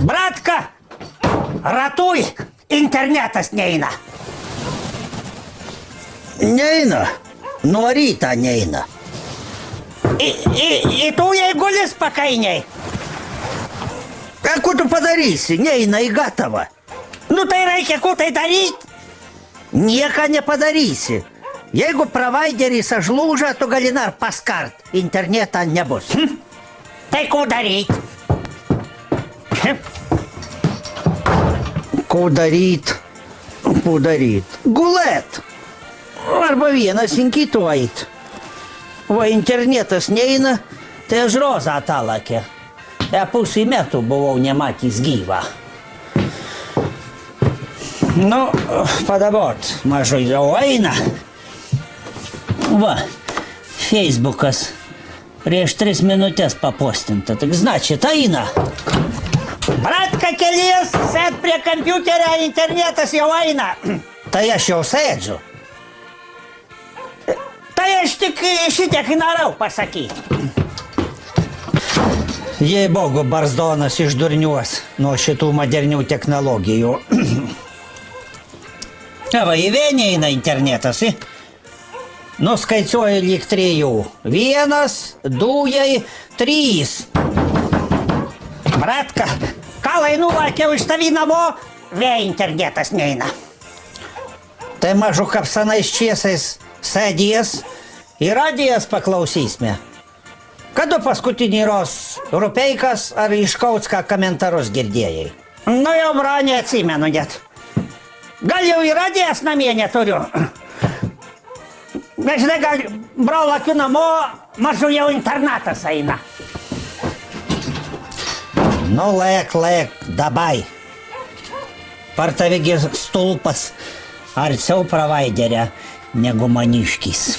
Братка, ратуй, интернетас неина. Neina. Nuo ryto neina. И tu jai guli spakainiai. A ko tu padarysi? Neina į gatavą. Nu tai reikia ko tai daryti. Nieko nepadarysi. Jeigu provideris žlūža, tu gali dar paskart. Internetą nebus. Tai ko daryti? Ko daryt? Gulėt. Arba vienas inkitų ait. Va internetas neina, tai aš rozą atalakė. Pusį metų buvau nematys gyvą. Nu, padabot, mažai jau eina. Va, Facebookas prieš 3 minutės papostinta, tak значит, eina. Братка, kelies, sėd prie kompiuterio, internetas jau eina. Tai aš jau sėdžiu. Tai aš tik šitiek norėjau pasakyti. Jei Bogu barzdonas išdurniuos nuo šitų modernių technologijų. Va, į vienį eina internetas. Nuskaičiuoju lyg 3. 1, 2, 3. Братка, kalai nuvalkiau iš tavį namo, vėl internetas neina. Tai mažu kapsanais čiesais sėdės ir radijas paklausysime. Kada paskutinį ros Rupeikas ar iš Kautska komentarus girdėjai? Nu jau, bro, neatsimenu net. Gal jau ir radijas namie neturiu. Bet žinai, gal, bro, lakiu namo, mažu jau internatas eina. Nu, lėk, dabai. Partavigi stulpas arčiau providerio negu maniškis.